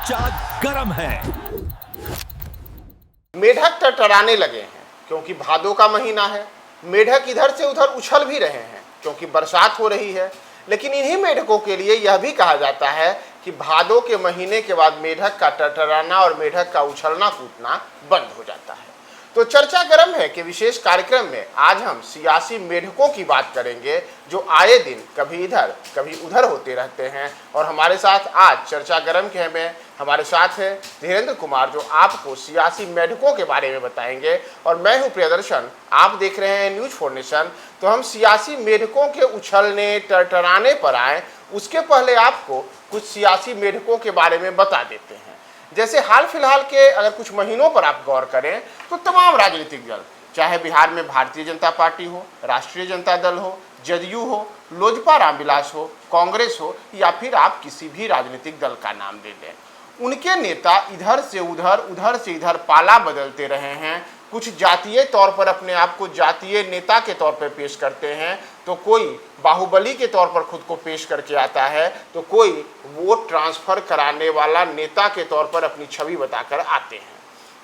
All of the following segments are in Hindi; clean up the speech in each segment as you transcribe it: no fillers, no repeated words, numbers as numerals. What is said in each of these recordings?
चर्चा गरम है। मेढक टरटराने लगे हैं क्योंकि भादों का महीना है। मेढक इधर से उधर उछल भी रहे हैं क्योंकि बरसात हो रही है। लेकिन इन्हीं मेढकों के लिए यह भी कहा जाता है कि भादों के महीने के बाद मेढक का टरटराना और मेढक का उछलना कूदना बंद हो जाता है। तो चर्चा गरम है कि विशेष कार्यक्रम में आज हम सियासी मेढकों की बात करेंगे जो आए दिन कभी इधर कभी उधर होते रहते हैं। और हमारे साथ आज चर्चा गरम के में हमारे साथ है धीरेन्द्र कुमार जो आपको सियासी मेढकों के बारे में बताएंगे। और मैं हूं प्रियदर्शन, आप देख रहे हैं न्यूज 4 नेशन। तो हम सियासी मेढकों के उछलने टरटराने पर आए उसके पहले आपको कुछ सियासी मेढकों के बारे में बता देते हैं। जैसे हाल फिलहाल के अगर कुछ महीनों पर आप गौर करें तो तमाम राजनीतिक दल, चाहे बिहार में भारतीय जनता पार्टी हो, राष्ट्रीय जनता दल हो, जदयू हो, लोजपा रामविलास हो, कांग्रेस हो या फिर आप किसी भी राजनीतिक दल का नाम दे दें, उनके नेता इधर से इधर पाला बदलते रहे हैं। कुछ जातीय तौर पर अपने आप को जातीय नेता के तौर पर पेश करते हैं, तो कोई बाहुबली के तौर पर खुद को पेश करके आता है, तो कोई वोट ट्रांसफर कराने वाला नेता के तौर पर अपनी छवि बताकर आते हैं।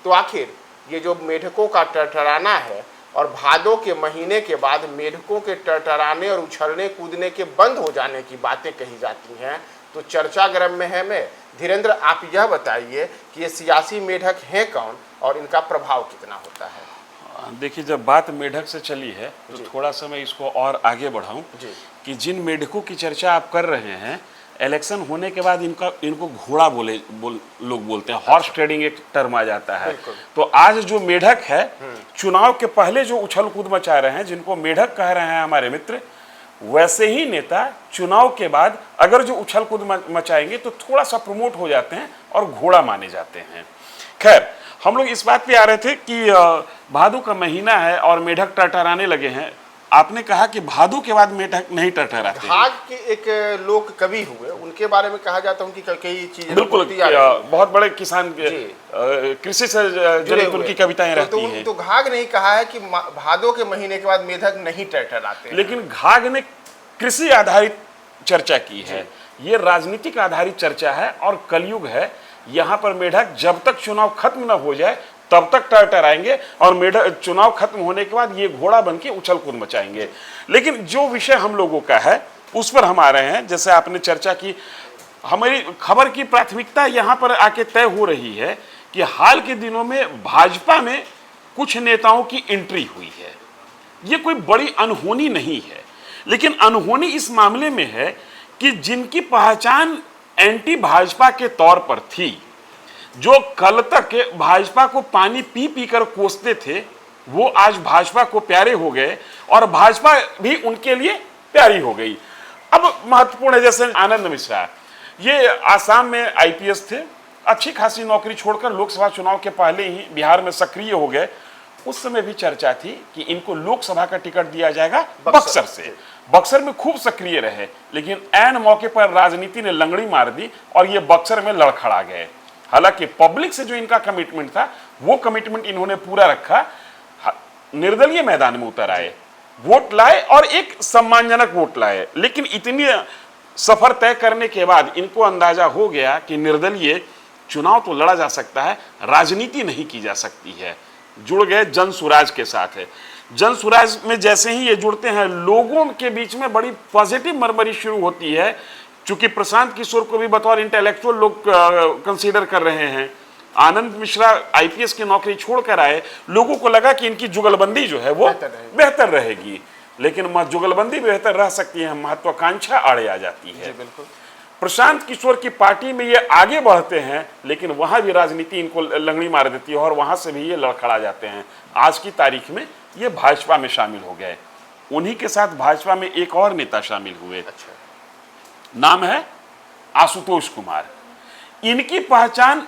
तो आखिर ये जो मेढकों का टरटराना है और भादों के महीने के बाद मेढकों के टरटराने और उछलने कूदने के बंद हो जाने की बातें कही जाती हैं। तो चर्चा गरम में है मैं धीरेन्द्र, आप यह बताइए कि ये सियासी मेढक हैं कौन और इनका प्रभाव कितना होता है। देखिए, जब बात मेढक से चली है तो थोड़ा सा मैं इसको और आगे बढ़ाऊं कि जिन मेढकों की चर्चा आप कर रहे हैं, इलेक्शन होने के बाद इनको घोड़ा लोग बोलते हैं, हॉर्स ट्रेडिंग एक टर्म आ जाता है। तो आज जो मेढक है, चुनाव के पहले जो उछल कूद मचा रहे हैं, जिनको मेढक कह रहे हैं हमारे मित्र, वैसे ही नेता चुनाव के बाद अगर जो उछल कूद मचाएंगे तो थोड़ा सा प्रमोट हो जाते हैं और घोड़ा माने जाते हैं। खैर, हम लोग इस बात पे आ रहे थे कि भादों का महीना है और मेढक टरटराने लगे हैं। आपने कहा कि भादों के बाद मेढक नहीं टरटराते। घाघ के एक लोक कवि हुए, उनके बारे में कहा जाता है उनकी कई चीजें बिल्कुल बहुत बड़े किसान कृषि से जनित उनकी कविताएं रहती हैं। तो घाघ नहीं कहा है कि भादों के महीने के बाद मेढक नहीं टरटराते, लेकिन घाघ ने कृषि आधारित चर्चा की है। ये राजनीतिक आधारित चर्चा है और कलयुग है। यहाँ पर मेढक जब तक चुनाव खत्म न हो जाए तब तक टरटराएंगे और मेढक चुनाव खत्म होने के बाद ये घोड़ा बन के उछल कूद मचाएंगे। लेकिन जो विषय हम लोगों का है उस पर हम आ रहे हैं। जैसे आपने चर्चा की, हमारी खबर की प्राथमिकता यहाँ पर आके तय हो रही है कि हाल के दिनों में भाजपा में कुछ नेताओं की एंट्री हुई है। ये कोई बड़ी अनहोनी नहीं है, लेकिन अनहोनी इस मामले में है कि जिनकी पहचान एंटी भाजपा के तौर पर थी, जो कल तक भाजपा को पानी पी पी कर कोसते थे, वो आज भाजपा को प्यारे हो गए और भाजपा भी उनके लिए प्यारी हो गई। अब महत्वपूर्ण है, जैसे आनंद मिश्रा, ये आसाम में आईपीएस थे, अच्छी खासी नौकरी छोड़कर लोकसभा चुनाव के पहले ही बिहार में सक्रिय हो गए। उस समय भी चर्चा थी कि इनको लोकसभा का टिकट दिया जाएगा बक्सर से। बक्सर में खूब सक्रिय रहे, लेकिन ऐन मौके पर राजनीति ने लंगड़ी मार दी और ये बक्सर में लड़खड़ा गए। हालांकि पब्लिक से जो इनका कमिटमेंट था वो कमिटमेंट इन्होंने पूरा रखा। निर्दलीय मैदान में उतर आए, वोट लाए और एक सम्मानजनक वोट लाए। लेकिन इतनी सफर तय करने के बाद इनको अंदाजा हो गया कि निर्दलीय चुनाव तो लड़ा जा सकता है, राजनीति नहीं की जा सकती है। जुड़ गए जन सुराज के साथ है। जन सुराज में जैसे ही ये जुड़ते हैं, लोगों के बीच में बड़ी पॉजिटिव मरमरी शुरू होती है। चूंकि प्रशांत किशोर को भी बतौर इंटेलेक्चुअल लोग कंसीडर कर रहे हैं, आनंद मिश्रा आईपीएस की नौकरी छोड़कर आए, लोगों को लगा कि इनकी जुगलबंदी जो है वो बेहतर रहेगी। लेकिन जुगलबंदी बेहतर रह सकती है, महत्वाकांक्षा आड़े आ जाती है। बिल्कुल। प्रशांत किशोर की पार्टी में ये आगे बढ़ते हैं, लेकिन वहां भी राजनीति इनको लंगड़ी मार देती है और वहां से भी ये लड़खड़ा जाते हैं। आज की तारीख में ये भाजपा में शामिल हो गए। उन्हीं के साथ भाजपा में एक और नेता शामिल हुए। अच्छा। नाम है आशुतोष कुमार। इनकी पहचान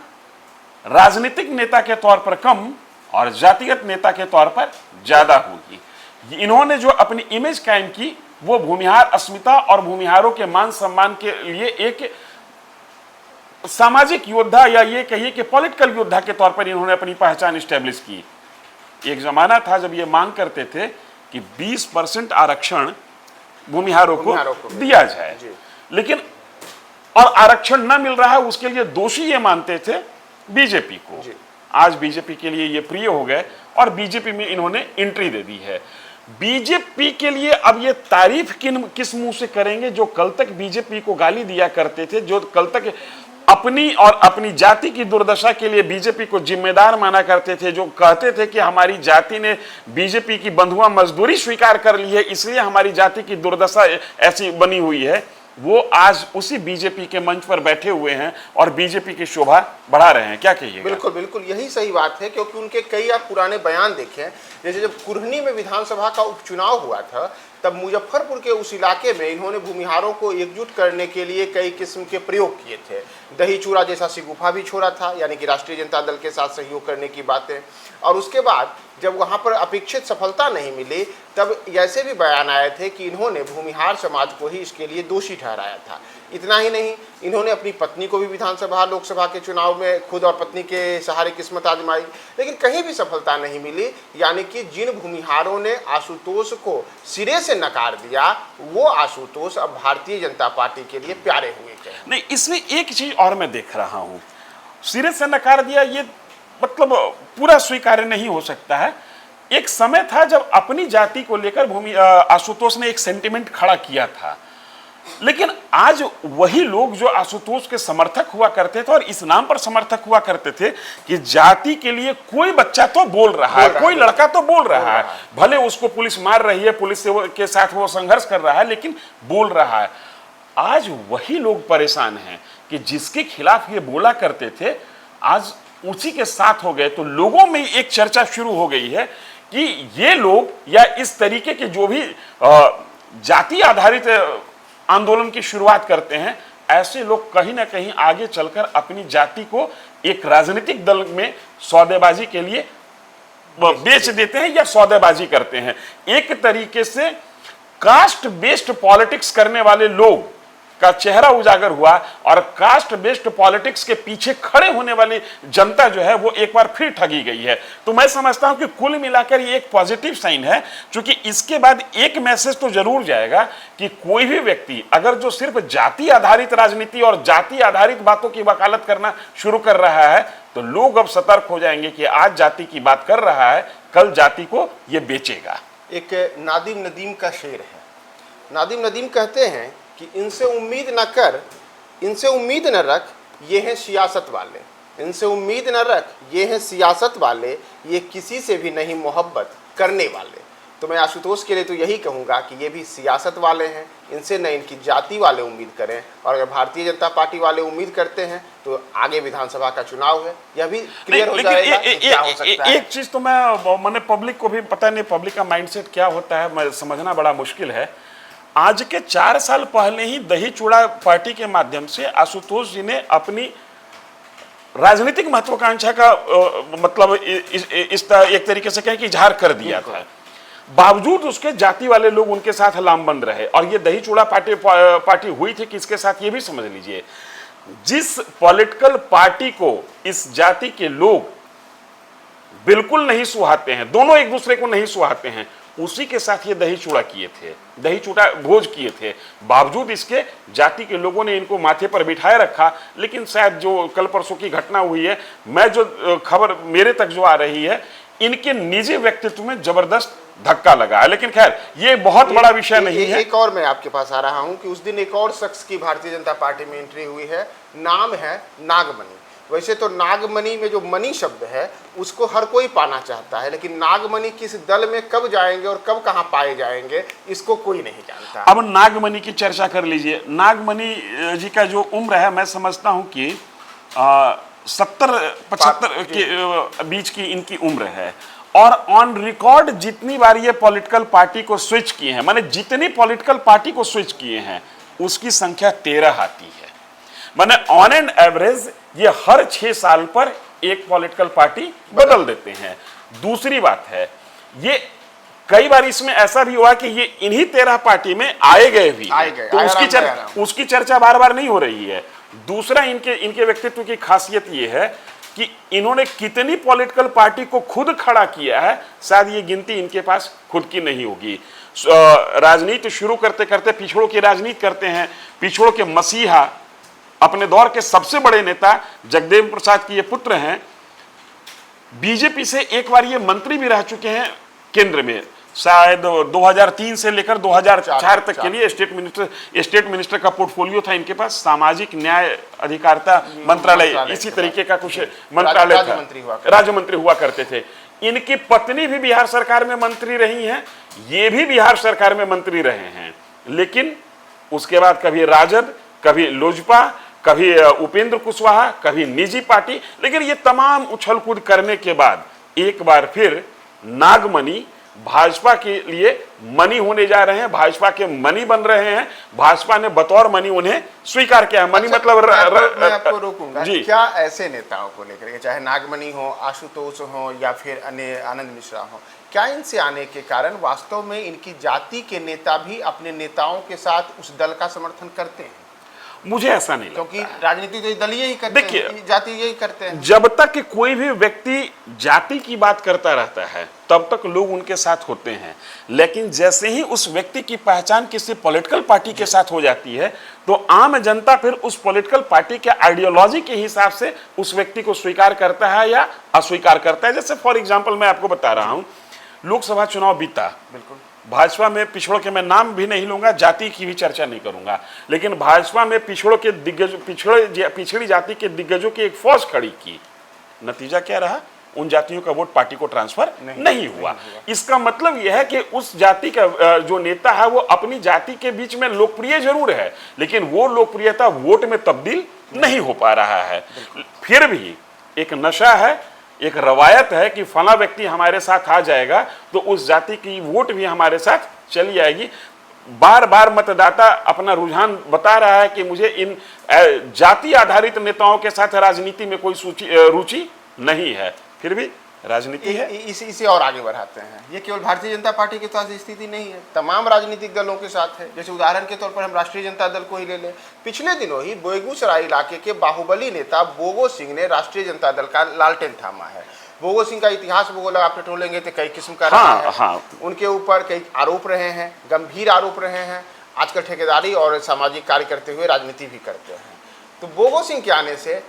राजनीतिक नेता के तौर पर कम और जातिगत नेता के तौर पर ज्यादा होगी। इन्होंने जो अपनी इमेज कायम की वो भूमिहार अस्मिता और भूमिहारों के मान सम्मान के लिए एक सामाजिक योद्धा या ये कहिए कि पॉलिटिकल योद्धा के तौर पर इन्होंने अपनी पहचान स्टैब्लिश की। एक जमाना था जब ये मांग करते थे कि 20% आरक्षण भूमिहारों को दिया जाए, लेकिन और आरक्षण न मिल रहा है उसके लिए दोषी ये मानते थे बीजेपी को। आज बीजेपी के लिए ये प्रिय हो गए और बीजेपी में इन्होंने एंट्री दे दी है। बीजेपी के लिए अब ये तारीफ किस मुंह से करेंगे जो कल तक बीजेपी को गाली दिया करते थे, जो कल तक अपनी और अपनी जाति की दुर्दशा के लिए बीजेपी को जिम्मेदार माना करते थे, जो कहते थे कि हमारी जाति ने बीजेपी की बंधुआ मजदूरी स्वीकार कर ली है इसलिए हमारी जाति की दुर्दशा ऐसी बनी हुई है, वो आज उसी बीजेपी के मंच पर बैठे हुए हैं और बीजेपी की शोभा बढ़ा रहे हैं। क्या कहिए? बिल्कुल बिल्कुल यही सही बात है, क्योंकि उनके कई आप पुराने बयान देखें, जैसे जब कुर्हनी में विधानसभा का उपचुनाव हुआ था तब मुजफ्फरपुर के उस इलाके में इन्होंने भूमिहारों को एकजुट करने के लिए कई किस्म के प्रयोग किए थे। दही चूड़ा जैसा सिगुफा भी छोड़ा था, यानी कि राष्ट्रीय जनता दल के साथ सहयोग करने की बातें। और उसके बाद जब वहाँ पर अपेक्षित सफलता नहीं मिली तब ऐसे भी बयान आए थे कि इन्होंने भूमिहार समाज को ही इसके लिए दोषी ठहराया था। इतना ही नहीं, इन्होंने अपनी पत्नी को भी विधानसभा लोकसभा के चुनाव में खुद और पत्नी के सहारे किस्मत आजमाई, लेकिन कहीं भी सफलता नहीं मिली। यानी कि जिन भूमिहारों ने आशुतोष को सिरे से नकार दिया वो आशुतोष अब भारतीय जनता पार्टी के लिए प्यारे हुए थे। नहीं, इसमें एक चीज और मैं देख रहा हूं, सिरे से नकार दिया ये मतलब पूरा स्वीकार्य नहीं हो सकता है। एक समय था जब अपनी जाति को लेकर आशुतोष ने एक सेंटिमेंट खड़ा किया था, लेकिन आज वही लोग जो आशुतोष के समर्थक हुआ करते थे और इस नाम पर समर्थक हुआ करते थे कि जाति के लिए कोई बच्चा तो बोल रहा है, कोई लड़का तो बोल रहा है, भले उसको पुलिस मार रही है, पुलिस के साथ वो संघर्ष कर रहा है, लेकिन बोल रहा है। आज वही लोग परेशान हैं कि जिसके खिलाफ ये बोला करते थे आज उसी के साथ हो गए। तो लोगों में एक चर्चा शुरू हो गई है कि ये लोग या इस तरीके के जो भी जाति आधारित आंदोलन की शुरुआत करते हैं, ऐसे लोग कहीं ना कहीं आगे चलकर अपनी जाति को एक राजनीतिक दल में सौदेबाजी के लिए बेच देते हैं या सौदेबाजी करते हैं। एक तरीके से कास्ट बेस्ड पॉलिटिक्स करने वाले लोग का चेहरा उजागर हुआ और कास्ट बेस्ड पॉलिटिक्स के पीछे खड़े होने वाली जनता जो है वो एक बार फिर ठगी गई है। तो मैं समझता हूं कि कुल मिलाकर ये एक पॉजिटिव साइन है, क्योंकि इसके बाद एक मैसेज तो जरूर जाएगा कि कोई भी व्यक्ति अगर जो सिर्फ जाति आधारित राजनीति और जाति आधारित बातों की वकालत करना शुरू कर रहा है तो लोग अब सतर्क हो जाएंगे कि आज जाति की बात कर रहा है, कल जाति को ये बेचेगा। एक नादिम नदीम का शेर है। नादिम नदीम कहते हैं कि इनसे उम्मीद न कर, इनसे उम्मीद न रख, ये हैं सियासत वाले। इनसे उम्मीद न रख, ये हैं सियासत वाले, ये किसी से भी नहीं मोहब्बत करने वाले। तो मैं आशुतोष के लिए तो यही कहूँगा कि ये भी सियासत वाले हैं, इनसे न इनकी जाति वाले उम्मीद करें। और अगर भारतीय जनता पार्टी वाले उम्मीद करते हैं तो आगे विधानसभा का चुनाव है, यह भी क्लियर हो जाएगा क्या हो सकता है। एक चीज़ तो मैंने पब्लिक को भी पता नहीं, पब्लिक का माइंडसेट क्या होता है मैं समझना बड़ा मुश्किल है। आज के 4 साल पहले ही दही चूड़ा पार्टी के माध्यम से आशुतोष जी ने अपनी राजनीतिक महत्वाकांक्षा का मतलब इस एक तरीके से कहें कि इजहार कर दिया था। बावजूद उसके जाति वाले लोग उनके साथ लामबंद रहे और ये दही चूड़ा पार्टी हुई थी किसके साथ ये भी समझ लीजिए। जिस पॉलिटिकल पार्टी को इस जाति के लोग बिल्कुल नहीं सुहाते हैं, दोनों एक दूसरे को नहीं सुहाते हैं, उसी के साथ ये दही चूड़ा किए थे, दही चूड़ा भोज किए थे। बावजूद इसके जाति के लोगों ने इनको माथे पर बिठाए रखा। लेकिन शायद जो कल परसों की घटना हुई है, मैं जो खबर मेरे तक जो आ रही है, इनके निजी व्यक्तित्व में जबरदस्त धक्का लगा है। लेकिन खैर ये बहुत बड़ा विषय नहीं है। एक और मैं आपके पास आ रहा हूं कि उस दिन एक और शख्स की भारतीय जनता पार्टी में एंट्री हुई है, नाम है नागमणि। वैसे तो नागमणि में जो मणि शब्द है उसको हर कोई पाना चाहता है, लेकिन नागमणि किस दल में कब जाएंगे और कब कहां पाए जाएंगे इसको कोई नहीं जानता। अब नागमणि की चर्चा कर लीजिए। नागमणि जी का जो उम्र है मैं समझता हूं कि 70-75 के बीच की इनकी उम्र है और ऑन रिकॉर्ड जितनी बार ये पॉलिटिकल पार्टी को स्विच किए हैं, माने जितनी पॉलिटिकल पार्टी को स्विच किए हैं उसकी संख्या 13 आती है। माने ऑन एन एवरेज ये हर 6 साल पर एक पॉलिटिकल पार्टी बदल देते हैं। दूसरी बात है, ये कई बार इसमें ऐसा भी हुआ कि ये इन्हीं 13 पार्टी में आए गए भी, तो उसकी चर्चा बार बार नहीं हो रही है। दूसरा इनके व्यक्तित्व की खासियत ये है कि इन्होंने कितनी पॉलिटिकल पार्टी को खुद खड़ा किया है, शायद ये गिनती इनके पास खुद की नहीं होगी। राजनीति शुरू करते करते पिछड़ों की राजनीति करते हैं, पिछड़ों के मसीहा अपने दौर के सबसे बड़े नेता जगदेव प्रसाद के ये पुत्र हैं। बीजेपी से एक बार ये मंत्री भी रह चुके हैं केंद्र में, शायद 2003 से लेकर 2004 तक के लिए स्टेट मिनिस्टर का पोर्टफोलियो था इनके पास। सामाजिक न्याय अधिकारिता मंत्रालय इसी तरीके का कुछ मंत्रालय था, राज्य मंत्री हुआ करते थे। इनकी पत्नी भी बिहार सरकार में मंत्री रही हैं, ये भी बिहार सरकार में मंत्री रहे हैं, लेकिन उसके बाद कभी राजद, कभी लोजपा, कभी उपेंद्र कुशवाहा, कभी निजी पार्टी। लेकिन ये तमाम उछल कूद करने के बाद एक बार फिर नागमणि भाजपा के लिए मनी होने जा रहे हैं, भाजपा के मनी बन रहे हैं। भाजपा ने बतौर मनी उन्हें स्वीकार किया। मनी मतलब मैं आपको रोकूंगा, क्या ऐसे नेताओं को लेकर के, चाहे नागमणि हो, आशुतोष हो या फिर अन्य आनंद मिश्रा हो, क्या इनसे आने के कारण वास्तव में इनकी जाति के नेता भी अपने नेताओं के साथ उस दल का समर्थन करते हैं? मुझे ऐसा नहीं, क्योंकि राजनीति तो दलीय ही करते हैं, जाति यही करते हैं। जब तक कि कोई भी व्यक्ति जाति की बात करता रहता है तब तक लोग उनके साथ होते हैं, लेकिन जैसे ही उस व्यक्ति की पहचान किसी पॉलिटिकल पार्टी के साथ हो जाती है तो आम जनता फिर उस पॉलिटिकल पार्टी के आइडियोलॉजी के हिसाब से उस व्यक्ति को स्वीकार करता है या अस्वीकार करता है। जैसे फॉर एग्जाम्पल मैं आपको बता रहा हूं, लोकसभा चुनाव बीता, बिल्कुल भाजपा में पिछड़ों के, मैं नाम भी नहीं लूंगा, जाति की भी चर्चा नहीं करूंगा, लेकिन भाजपा में पिछड़ों के दिग्गज, पिछड़ी जाति के दिग्गजों की एक फौज खड़ी की। नतीजा क्या रहा? उन जातियों का वोट पार्टी को ट्रांसफर नहीं हुआ। इसका मतलब यह है कि उस जाति का जो नेता है वो अपनी जाति के बीच में लोकप्रिय जरूर है, लेकिन वो लोकप्रियता वोट में तब्दील नहीं हो पा रहा है। फिर भी एक नशा है, एक रवायत है कि फला व्यक्ति हमारे साथ आ जाएगा तो उस जाति की वोट भी हमारे साथ चली जाएगी। बार बार मतदाता अपना रुझान बता रहा है कि मुझे इन जाति आधारित नेताओं के साथ राजनीति में कोई रुचि नहीं है। फिर भी राजनीति है। इसे और आगे बढ़ाते हैं, ये केवल भारतीय जनता पार्टी के साथ स्थिति नहीं है, तमाम राजनीतिक दलों के साथ है। जैसे उदाहरण के तौर पर हम राष्ट्रीय जनता दल को ही ले लें। पिछले दिनों ही बेगूसराय इलाके के बाहुबली नेता बोगो सिंह ने राष्ट्रीय जनता दल का लालटेन थामा है। बोगो सिंह का इतिहास भूगोल आप टटोलेंगे तो कई किस्म का रहा है। उनके ऊपर कई आरोप रहे हैं, गंभीर आरोप रहे हैं। आजकल ठेकेदारी और सामाजिक कार्य करते हुए राजनीति भी करते हैं। तो बोगो सिंह के आने से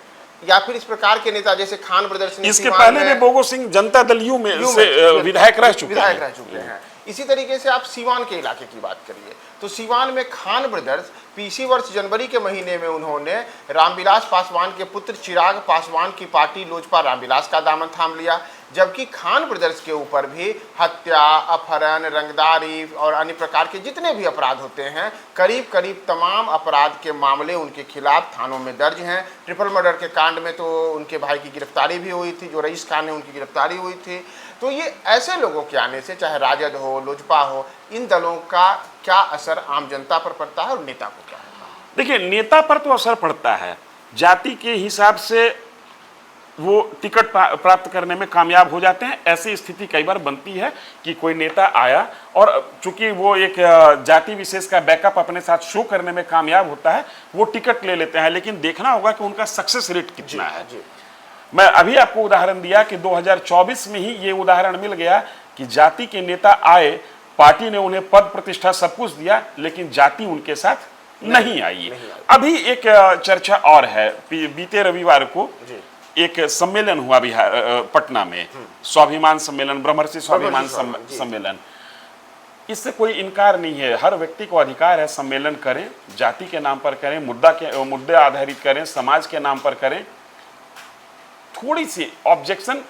या फिर इस प्रकार के नेता जैसे खान ब्रदर्स, इसके पहले भी बोगो सिंह जनता दल यू में से विधायक रह चुके हैं। इसी तरीके से आप सीवान के इलाके की बात करिए तो सीवान में खान ब्रदर्स इसी वर्ष जनवरी के महीने में उन्होंने रामविलास पासवान के पुत्र चिराग पासवान की पार्टी लोजपा रामविलास का दामन थाम लिया। जबकि खान ब्रदर्स के ऊपर भी हत्या, अपहरण, रंगदारी और अन्य प्रकार के जितने भी अपराध होते हैं, करीब करीब तमाम अपराध के मामले उनके खिलाफ थानों में दर्ज हैं। ट्रिपल मर्डर के कांड में तो उनके भाई की गिरफ्तारी भी हुई थी, जो रईस खान है उनकी गिरफ्तारी हुई थी। तो ये ऐसे लोगों के आने से, चाहे राजद हो, लोजपा हो, इन दलों का क्या असर आम जनता पर पड़ता है और नेता को क्या होता है? देखिए, नेता पर तो असर पड़ता है, जाति के हिसाब से वो टिकट प्राप्त करने में कामयाब हो जाते हैं। ऐसी स्थिति कई बार बनती है कि कोई नेता आया और चूंकि वो एक जाति विशेष का बैकअप अपने साथ शो करने में कामयाब होता है, वो टिकट ले लेते हैं, लेकिन देखना होगा कि उनका सक्सेस रेट कितना है। मैं अभी आपको उदाहरण दिया कि 2024 में ही ये उदाहरण मिल गया कि जाति के नेता आए, पार्टी ने उन्हें पद प्रतिष्ठा सब कुछ दिया, लेकिन जाति उनके साथ नहीं आई। अभी एक चर्चा और है, बीते रविवार को एक सम्मेलन हुआ बिहार पटना में, स्वाभिमान सम्मेलन, ब्रह्मर्षि स्वाभिमान सम्मेलन। इससे कोई इनकार नहीं है, हर व्यक्ति को अधिकार है सम्मेलन करें, जाति के नाम पर करें, मुद्दे आधारित करें, समाज के नाम पर करें। थोड़ी सी ऑब्जेक्शन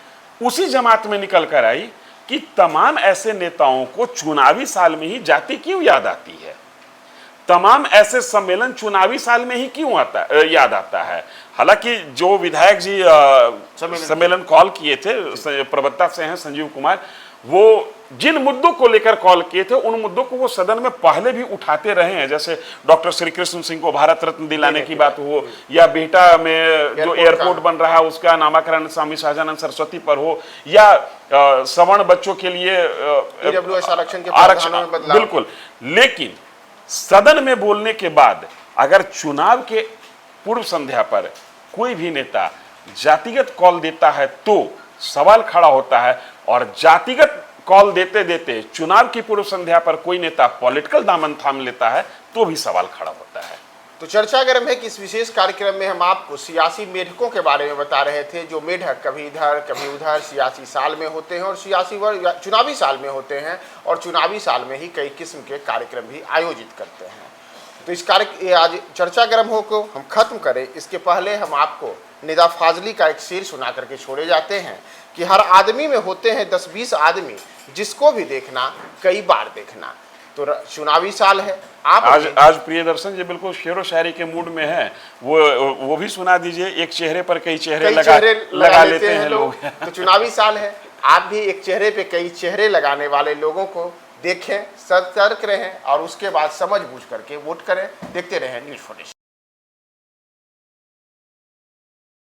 उसी जमात में निकल कर आई कि तमाम ऐसे नेताओं को चुनावी साल में ही जाति क्यों याद आती है, तमाम ऐसे सम्मेलन चुनावी साल में ही क्यों याद आता है। हालांकि जो विधायक जी सम्मेलन कॉल किए थे, प्रवक्ता से हैं संजीव कुमार, वो जिन मुद्दों को लेकर कॉल किए थे उन मुद्दों को वो सदन में पहले भी उठाते रहे हैं। जैसे डॉक्टर श्री कृष्ण सिंह को भारत रत्न दिलाने की बात हो, या बेटा में जो एयरपोर्ट बन रहा है उसका नामकरण स्वामी सहजानंद सरस्वती पर हो, या सवर्ण बच्चों के लिए आरक्षण, बिल्कुल। लेकिन सदन में बोलने के बाद अगर चुनाव के पूर्व संध्या पर कोई भी नेता जातिगत कॉल देता है तो सवाल खड़ा होता है, और जातिगत कॉल देते देते चुनाव की पूर्व संध्या पर कोई नेता पॉलिटिकल दामन थाम लेता है तो भी सवाल खड़ा होता है। तो चर्चा गर्म है कि इस विशेष कार्यक्रम में हम आपको सियासी मेढकों के बारे में बता रहे थे, जो मेढक कभी इधर कभी उधर सियासी साल में होते हैं और सियासी वर्ग चुनावी साल में होते हैं, और चुनावी साल में ही कई किस्म के कार्यक्रम भी आयोजित करते हैं। तो इस कार्य आज चर्चा गर्म हो को हम खत्म करें, इसके पहले हम आपको निदा फाजली का एक शेर सुना करके छोड़े जाते हैं कि हर आदमी में होते हैं 10-20 आदमी, जिसको भी देखना कई बार देखना। तो चुनावी साल है, आप आज प्रियदर्शन जी बिल्कुल शेरो शायरी के मूड में है, वो भी सुना दीजिए। एक चेहरे पर कई चेहरे लगा लेते हैं लोग। तो चुनावी साल है, आप भी एक चेहरे पे कई चेहरे लगाने वाले लोगों को देखें, सतर्क रहें और उसके बाद समझ बूझ करके वोट करें। देखते रहें न्यूज़ 4।